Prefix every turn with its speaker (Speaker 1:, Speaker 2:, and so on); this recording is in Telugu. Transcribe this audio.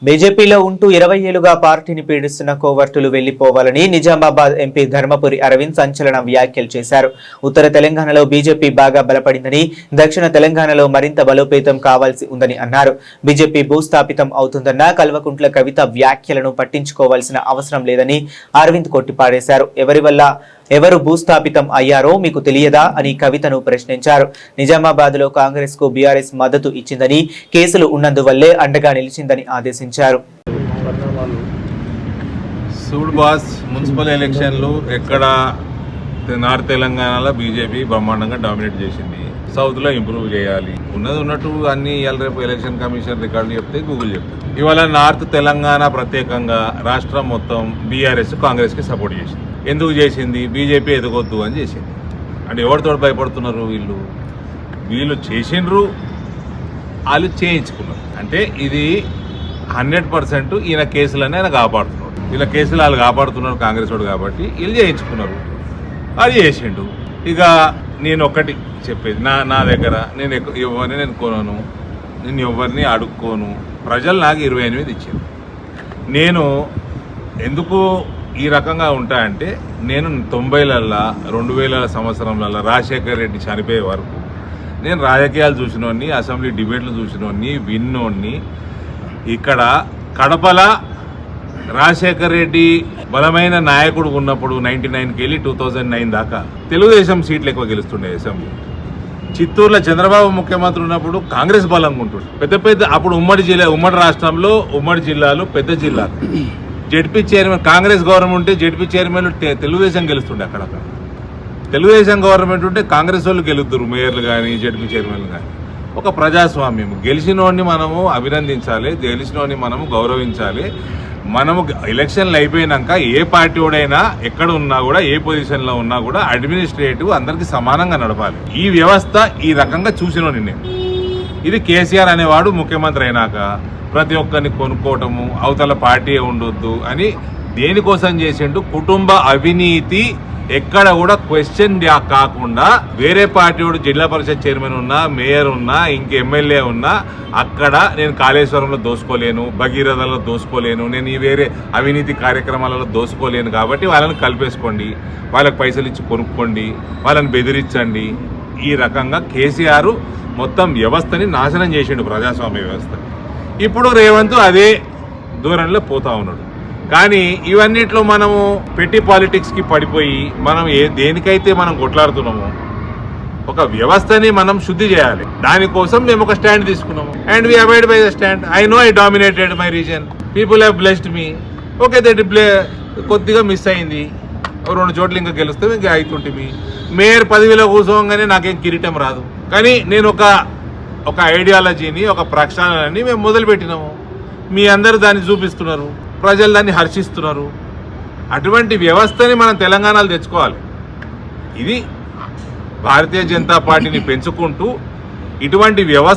Speaker 1: బీజేపీలో ఉంటూ 20 ఏళ్లుగా పార్టీని పీడిస్తున్న కోవర్టులు వెళ్లిపోవాలని నిజామాబాద్ ఎంపీ ధర్మపురి అరవింద్ సంచలన వ్యాఖ్యలు చేశారు. ఉత్తర తెలంగాణలో బీజేపీ బాగా బలపడిందని, దక్షిణ తెలంగాణలో మరింత బలోపేతం కావాల్సి ఉందని అన్నారు. బీజేపీ భూస్థాపితం అవుతుందన్న కల్వకుంట్ల కవిత వ్యాఖ్యలను పట్టించుకోవాల్సిన అవసరం లేదని అరవింద్ కొట్టిపారేశారు. ఎవరు భూస్థాపితం అయ్యారో మీకు తెలియదా అని కవితను ప్రశ్నించారు. నిజామాబాద్ లో కాంగ్రెస్ కు బీఆర్ఎస్ మద్దతు ఇచ్చిందని, కేసులు ఉన్నందువల్లే అండగా నిలిచిందని ఆదేశించారు.
Speaker 2: సూడ్బాస్ మున్సిపల్ ఎలక్షన్లు ఎక్కడ నార్త్ తెలంగాణలో బీజేపీ బ్రహ్మాండంగా డామినేట్ చేసింది. సౌత్లో ఇంప్రూవ్ చేయాలి. ఉన్నట్టు అన్ని ఇవాళ రేపు ఎలక్షన్ కమిషన్ రికార్డులు చెప్తే గూగుల్ చెప్తుంది. ఇవాళ నార్త్ తెలంగాణ ప్రత్యేకంగా రాష్ట్రం మొత్తం బీఆర్ఎస్ కాంగ్రెస్కి సపోర్ట్ చేసింది. ఎందుకు చేసింది? బీజేపీ ఎదగొద్దు అని చేసింది. అంటే ఎవరితో భయపడుతున్నారు? వీళ్ళు చేసిండ్రు, వాళ్ళు చేయించుకున్నారు. అంటే ఇది 100% ఈయన కేసులనే ఆయన కాపాడుతున్నాడు. వీళ్ళ కేసులు వాళ్ళు కాపాడుతున్నారు కాంగ్రెస్ వాడు కాబట్టి వీళ్ళు చేయించుకున్నారు. అది చేసిండు. ఇక నేను ఒకటి చెప్పేది, నా దగ్గర నేను ఎవరిని నేను కొనను, నేను ఎవరిని అడుక్కోను. ప్రజలు నాకు 28 ఇచ్చింది. నేను ఎందుకు ఈ రకంగా ఉంటాయంటే, నేను 90లలో 2000 సంవత్సరంలలో రాజశేఖర్ రెడ్డి చనిపోయే వరకు నేను రాజకీయాలు చూసినోడిని, అసెంబ్లీ డిబేట్లు చూసినోడిని, విన్నోడిని. ఇక్కడ కడపల రాజశేఖర్ రెడ్డి బలమైన నాయకుడు ఉన్నప్పుడు 99కి వెళ్ళి 2009 దాకా తెలుగుదేశం సీట్లు ఎక్కువ గెలుస్తుండే అసెంబ్లీ. చిత్తూరులో చంద్రబాబు ముఖ్యమంత్రి ఉన్నప్పుడు కాంగ్రెస్ బలంగా ఉంటుండే. పెద్ద అప్పుడు ఉమ్మడి రాష్ట్రంలో ఉమ్మడి జిల్లాలు పెద్ద జిల్లాలు జెడ్పీ చైర్మన్ కాంగ్రెస్ గవర్నమెంట్ ఉంటే జెడ్పీ చైర్మన్ తెలుగుదేశం గెలుస్తుండే. అక్కడక్కడ తెలుగుదేశం గవర్నమెంట్ ఉంటే కాంగ్రెస్ వాళ్ళు గెలుతురు, మేయర్లు కానీ జెడ్పీ చైర్మన్లు కానీ. ఒక ప్రజాస్వామ్యం. గెలిచినోడిని మనము అభినందించాలి, గెలిచినోడిని మనము గౌరవించాలి. మనము ఎలక్షన్లు అయిపోయినాక ఏ పార్టీ వాడైనా ఎక్కడ ఉన్నా కూడా, ఏ పొజిషన్లో ఉన్నా కూడా అడ్మినిస్ట్రేటివ్ అందరికీ సమానంగా నడపాలి. ఈ వ్యవస్థ ఈ రకంగా చూసినోని నేను. ఇది కేసీఆర్ అనేవాడు ముఖ్యమంత్రి అయినాక ప్రతి ఒక్కరిని కొనుక్కోవటము, అవతల పార్టీ ఉండొద్దు అని దేనికోసం చేసిండు? కుటుంబ అవినీతి ఎక్కడ కూడా క్వశ్చన్ కాకుండా వేరే పార్టీ వాడు జిల్లా పరిషత్ చైర్మన్ ఉన్నా, మేయర్ ఉన్నా, ఇంక ఎమ్మెల్యే ఉన్నా అక్కడ నేను కాళేశ్వరంలో దోసుకోలేను, భగీరథలో దోసుకోలేను, నేను ఈ వేరే అవినీతి కార్యక్రమాలలో దోసుకోలేను. కాబట్టి వాళ్ళని కలిపేసుకోండి, వాళ్ళకి పైసలు ఇచ్చి కొనుక్కోండి, వాళ్ళని బెదిరించండి. ఈ రకంగా కేసీఆర్ మొత్తం వ్యవస్థని నాశనం చేసిండు, ప్రజాస్వామ్య వ్యవస్థ. ఇప్పుడు రేవంత్ అదే దూరంలో పోతా ఉన్నాడు. కానీ ఇవన్నిట్లో మనము పెట్టి పాలిటిక్స్కి పడిపోయి మనం దేనికైతే మనం కొట్లాడుతున్నామో ఒక వ్యవస్థని మనం శుద్ధి చేయాలి. దానికోసం మేము ఒక స్టాండ్ తీసుకున్నాము. And we avoid by the stand. I know I dominated my reason. People have blessed me. Okay, that కొద్దిగా మిస్ అయింది. 2 చోట్ల ఇంకా గెలుస్తాం, ఇంకా అవుతుంటే మేయర్ పదవిలో కూర్చోగానే నాకేం కిరీటం రాదు. కానీ నేను ఒక ఐడియాలజీని, ఒక ప్రక్షాళనని మేము మొదలుపెట్టినాము. మీ అందరూ దాన్ని చూపిస్తున్నారు, ప్రజలు దాన్ని హర్షిస్తున్నారు. అటువంటి వ్యవస్థని మనం తెలంగాణలో తెచ్చుకోవాలి. ఇది భారతీయ జనతా పార్టీని పెంచుకుంటూ ఇటువంటి వ్యవస్థ